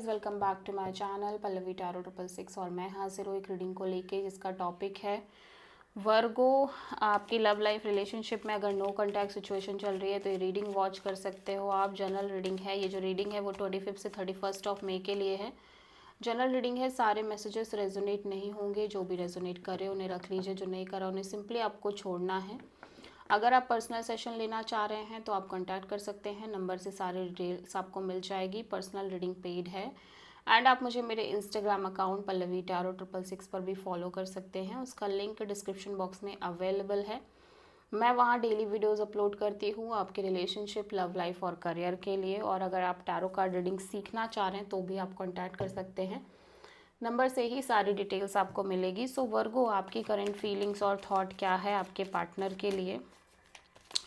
Welcome back to my channel Pallavi tarot 666 और मैं हाजिर हूँ एक रीडिंग को लेके जिसका टॉपिक है वर्गो। आपकी लव लाइफ रिलेशनशिप में अगर नो कॉन्टैक्ट सिचुएशन चल रही है तो ये रीडिंग वॉच कर सकते हो आप। जनरल रीडिंग है, ये जो रीडिंग है वो 25 से 31 ऑफ मई के लिए है। जनरल रीडिंग है, सारे मैसेजेस रेजोनेट नहीं होंगे, जो भी रेजोनेट करे उन्हें रख लीजिए, जो नहीं करा उन्हें सिंपली आपको छोड़ना है। अगर आप पर्सनल सेशन लेना चाह रहे हैं तो आप कांटेक्ट कर सकते हैं, नंबर से सारे डिटेल्स आपको मिल जाएगी। पर्सनल रीडिंग पेड है एंड आप मुझे मेरे इंस्टाग्राम अकाउंट पल्लवी टैरो 666 पर भी फॉलो कर सकते हैं, उसका लिंक डिस्क्रिप्शन बॉक्स में अवेलेबल है। मैं वहाँ डेली वीडियोस अपलोड करती हूँ आपके रिलेशनशिप, लव लाइफ और करियर के लिए। और अगर आप टैरो कार्ड रीडिंग सीखना चाह रहे हैं तो भी आप कांटेक्ट कर सकते हैं, नंबर से ही सारी डिटेल्स आपको मिलेगी। सो वर्गो, आपकी करंट फीलिंग्स और थॉट क्या है आपके पार्टनर के लिए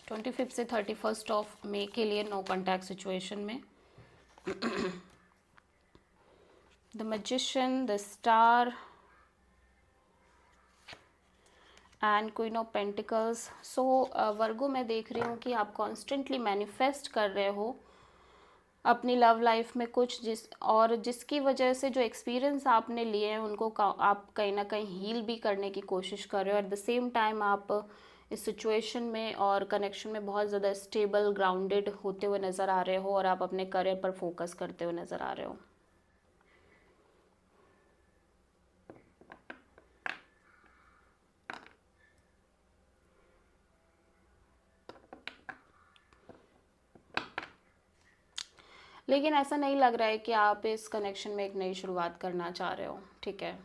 25 से 31 ऑफ मई के लिए नो कॉन्टैक्ट सिचुएशन में। The magician, the star and queen of pentacles. So Virgo, मैं देख रही हूँ कि आप कॉन्स्टेंटली मैनिफेस्ट कर रहे हो अपनी लव लाइफ में कुछ, जिसकी वजह से जो एक्सपीरियंस आपने लिए हैं उनको आप कहीं ना कहीं हील भी करने की कोशिश कर रहे हो। एट द सेम टाइम आप इस सिचुएशन में और कनेक्शन में बहुत ज़्यादा स्टेबल, ग्राउंडेड होते हुए नज़र आ रहे हो और आप अपने करियर पर फोकस करते हुए नज़र आ रहे हो। लेकिन ऐसा नहीं लग रहा है कि आप इस कनेक्शन में एक नई शुरुआत करना चाह रहे हो, ठीक है।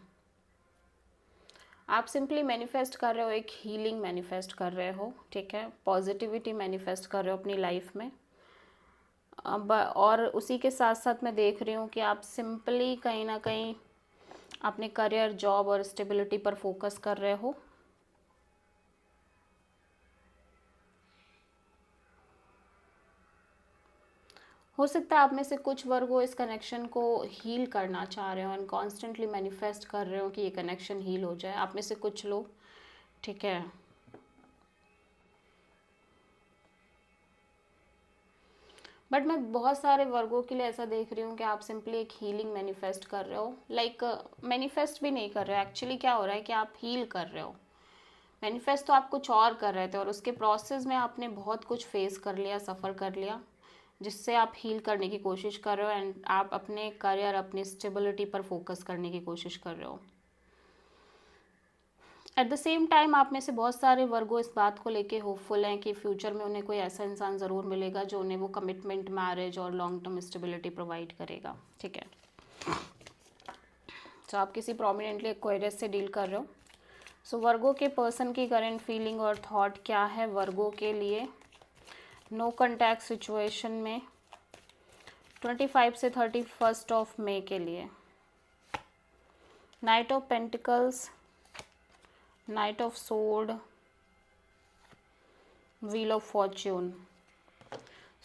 आप सिंपली मैनिफेस्ट कर रहे हो, एक हीलिंग मैनिफेस्ट कर रहे हो, ठीक है। पॉजिटिविटी मैनिफेस्ट कर रहे हो अपनी लाइफ में। अब और उसी के साथ साथ मैं देख रही हूँ कि आप सिंपली कहीं ना कहीं अपने करियर, जॉब और स्टेबिलिटी पर फोकस कर रहे हो सकता है आप में से कुछ वर्गो इस कनेक्शन को हील करना चाह रहे हो एंड कॉन्स्टेंटली मैनिफेस्ट कर रहे हो कि ये कनेक्शन हील हो जाए, आप में से कुछ लोग, ठीक है। बट मैं बहुत सारे वर्गों के लिए ऐसा देख रही हूँ कि आप सिंपली एक हीलिंग मैनिफेस्ट कर रहे हो। लाइक मैनिफेस्ट भी नहीं कर रहे हो, एक्चुअली क्या हो रहा है कि आप हील कर रहे हो। मैनिफेस्ट तो आप कुछ और कर रहे थे और उसके प्रोसेस में आपने बहुत कुछ फेस कर लिया, सफ़र कर लिया, जिससे आप हील करने की कोशिश कर रहे हो एंड आप अपने करियर, अपनी स्टेबिलिटी पर फोकस करने की कोशिश कर रहे हो। एट द सेम टाइम आप में से बहुत सारे वर्गो इस बात को लेके होपफुल हैं कि फ्यूचर में उन्हें कोई ऐसा इंसान ज़रूर मिलेगा जो उन्हें वो कमिटमेंट, मैरिज और लॉन्ग टर्म स्टेबिलिटी प्रोवाइड करेगा, ठीक है। तो आप किसी प्रोमिनेंटली एक्वायरस से डील कर रहे हो। सो वर्गो के पर्सन की करंट फीलिंग और थॉट क्या है वर्गो के लिए नो कॉन्टैक्ट सिचुएशन में 25 से 31 ऑफ मई के लिए। Knight of pentacles, knight of sword, wheel of fortune.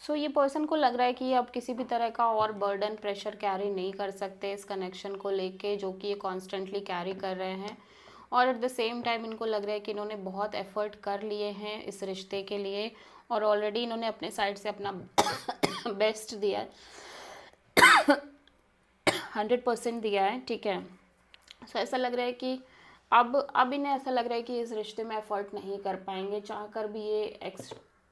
So ये पर्सन को लग रहा है कि ये अब किसी भी तरह का और बर्डन, प्रेशर कैरी नहीं कर सकते इस कनेक्शन को लेके, जो कि ये कॉन्स्टेंटली कैरी कर रहे हैं। और एट द सेम टाइम इनको लग रहा है कि इन्होंने बहुत एफर्ट कर लिए हैं इस रिश्ते के लिए और ऑलरेडी इन्होंने अपने साइड से अपना बेस्ट दिया है, 100% दिया है, ठीक है। सो ऐसा लग रहा है कि अब इन्हें ऐसा लग रहा है कि इस रिश्ते में एफर्ट नहीं कर पाएंगे, चाह कर भी ये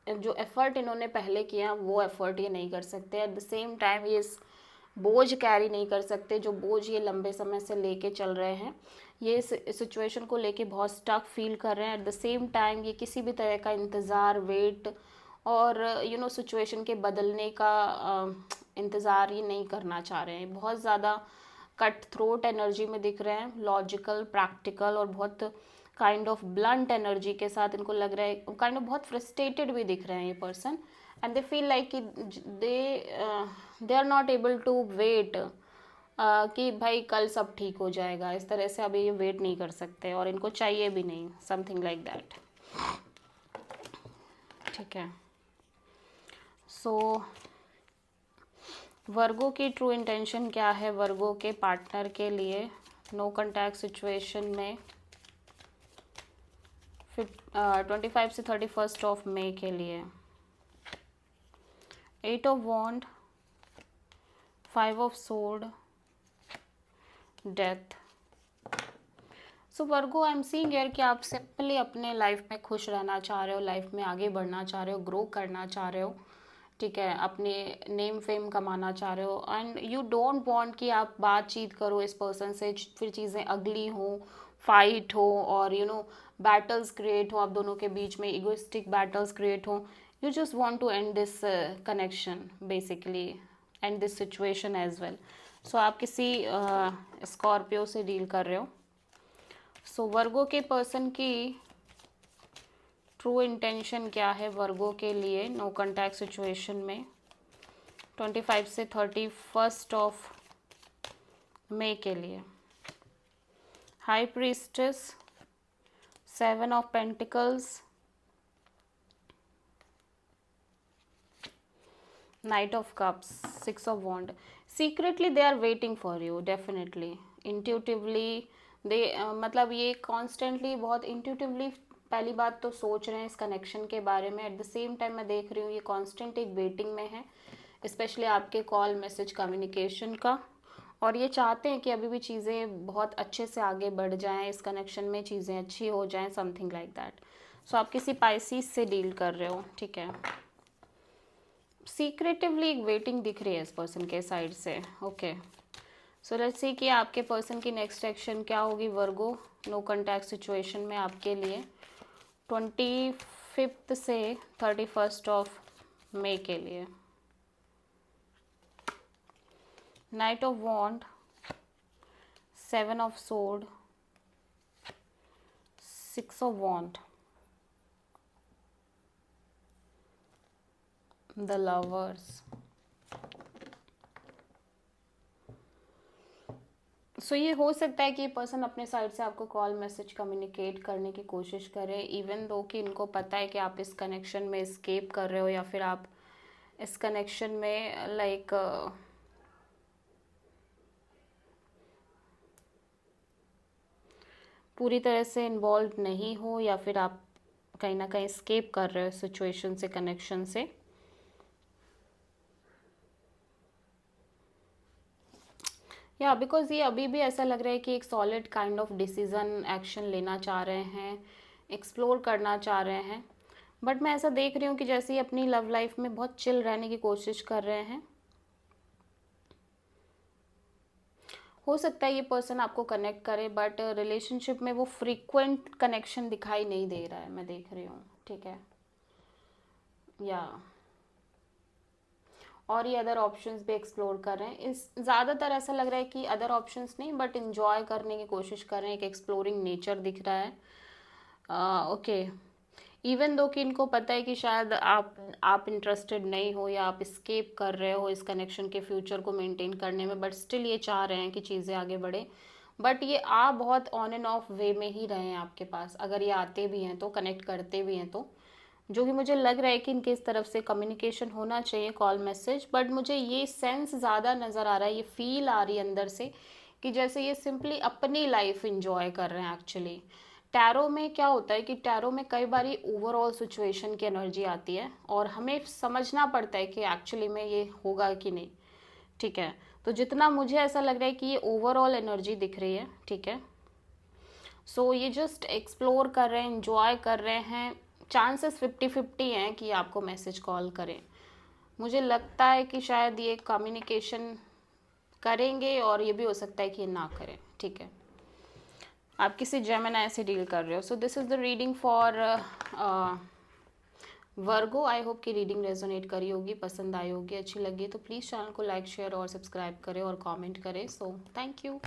जो एफर्ट इन्होंने पहले किया वो एफर्ट ये नहीं कर सकते। एट द सेम टाइम ये इस बोझ कैरी नहीं कर सकते, जो बोझ ये लंबे समय से लेके चल रहे हैं। ये इस सिचुएशन को लेके बहुत स्टक फील कर रहे हैं। एट द सेम टाइम ये किसी भी तरह का इंतज़ार, वेट और सिचुएशन के बदलने का इंतज़ार ये नहीं करना चाह रहे हैं। बहुत ज़्यादा कट थ्रोट एनर्जी में दिख रहे हैं, लॉजिकल, प्रैक्टिकल और बहुत काइंड ऑफ ब्लंट एनर्जी के साथ इनको लग रहा है, काइंड ऑफ बहुत फ्रस्ट्रेटेड भी दिख रहे हैं ये person and they feel like कि they are not able to wait कि भाई कल सब ठीक हो जाएगा, इस तरह से अभी ये वेट नहीं कर सकते और इनको चाहिए भी नहीं, समथिंग लाइक दैट, ठीक है। सो वर्गो की ट्रू इंटेंशन क्या है वर्गो के पार्टनर के लिए नो कॉन्टैक्ट सिचुएशन में 25 से 31 ऑफ मई के लिए। 8 of wand, 5 of sword, death. So Virgo, I am seeing here कि आप सिंपली अपने लाइफ में खुश रहना चाह रहे हो, लाइफ में आगे बढ़ना चाह रहे हो, ग्रो करना चाह रहे हो, ठीक है, अपने नेम फेम कमाना चाह रहे हो, एंड यू डोंट वांट कि आप बातचीत करो इस पर्सन से, फिर चीज़ें अगली हो, फाइट हो, और बैटल्स क्रिएट हो आप दोनों के बीच में, इगोइस्टिक बैटल्स क्रिएट हो। You just want to end this connection basically, and this situation as well. So आप किसी स्कॉर्पियो से डील कर रहे हो। सो वर्गो के पर्सन की ट्रू इंटेंशन क्या है वर्गो के लिए नो कॉन्टैक्ट सिचुएशन में 25 से 31 ऑफ मई के लिए? High priestess, 7 of pentacles, knight of cups, 6 of wand. Secretly they are waiting for you, definitely intuitively they, मतलब ये कॉन्स्टेंटली बहुत इंट्यूटिवली पहली बात तो सोच रहे हैं इस कनेक्शन के बारे में। एट द सेम टाइम मैं देख रही हूँ ये कॉन्स्टेंट एक वेटिंग में है, स्पेशली आपके कॉल मैसेज कम्युनिकेशन का, और ये चाहते हैं कि अभी भी चीज़ें बहुत अच्छे से आगे बढ़ जाएं, इस कनेक्शन में चीज़ें अच्छी हो जाएं, समथिंग लाइक दैट। सो आप किसी पाइसिस से डील कर रहे हो, ठीक है। सीक्रेटिवली एक वेटिंग दिख रही है इस पर्सन के साइड से, ओके। सो लेट्स सी कि आपके पर्सन की नेक्स्ट एक्शन क्या होगी वर्गो नो कॉन्टैक्ट सिचुएशन में आपके लिए 25 से 31 ऑफ मई के लिए। Knight of wand, 7 of sword, 6 of wand, the lovers. So ये हो सकता है कि ये पर्सन अपने साइड से आपको कॉल मैसेज कम्युनिकेट करने की कोशिश करे, इवन दो कि इनको पता है कि आप इस कनेक्शन में एस्केप कर रहे हो, या फिर आप इस कनेक्शन में लाइक पूरी तरह से इन्वॉल्व नहीं हो, या फिर आप कहीं ना कहीं एस्केप कर रहे हो सिचुएशन से, कनेक्शन से। या बिकॉज ये अभी भी ऐसा लग रहा है कि एक solid kind of decision action लेना चाह रहे हैं, एक्सप्लोर करना चाह रहे हैं, बट मैं ऐसा देख रही हूँ कि जैसे ही अपनी लव लाइफ में बहुत चिल रहने की कोशिश कर रहे हैं। हो सकता है ये पर्सन आपको कनेक्ट करे, बट रिलेशनशिप में वो फ्रीक्वेंट कनेक्शन दिखाई नहीं दे रहा है, मैं देख रही हूँ, ठीक है। या और ये अदर ऑप्शंस भी एक्सप्लोर कर रहे हैं, इस ज़्यादातर ऐसा लग रहा है कि अदर ऑप्शंस नहीं, बट इन्जॉय करने की कोशिश कर रहे हैं, एक एक्सप्लोरिंग नेचर दिख रहा है, ओके। इवन दो कि इनको पता है कि शायद आप इंटरेस्टेड नहीं हो, या आप स्केप कर रहे हो इस कनेक्शन के फ्यूचर को मेंटेन करने में, बट स्टिल ये चाह रहे हैं कि चीज़ें आगे बढ़े, बट ये आप बहुत ऑन एंड ऑफ वे में ही रहे हैं आपके पास, अगर ये आते भी हैं तो, कनेक्ट करते भी हैं तो, जो कि मुझे लग रहा है कि इनके इस तरफ से कम्युनिकेशन होना चाहिए, कॉल मैसेज, बट मुझे ये सेंस ज़्यादा नज़र आ रहा है, ये फील आ रही है अंदर से कि जैसे ये सिंपली अपनी लाइफ इंजॉय कर रहे हैं एक्चुअली। टैरो में क्या होता है कि टैरो में कई बार ओवरऑल सिचुएशन की एनर्जी आती है, और हमें समझना पड़ता है कि एक्चुअली में ये होगा कि नहीं, ठीक है। तो जितना मुझे ऐसा लग रहा है कि ये ओवरऑल एनर्जी दिख रही है, ठीक है। सो ये जस्ट एक्सप्लोर कर रहे हैं, इंजॉय कर रहे हैं, चांसेस 50-50 हैं कि आपको मैसेज कॉल करें। मुझे लगता है कि शायद ये कम्युनिकेशन करेंगे, और ये भी हो सकता है कि ये ना करें, ठीक है। आप किसी जेमिनी से डील कर रहे हो। So this is the reading for Virgo. I hope कि रीडिंग रेजोनेट करी होगी, पसंद आई होगी, अच्छी लगी तो प्लीज़ चैनल को लाइक, शेयर और सब्सक्राइब करें और कमेंट करें। So thank you.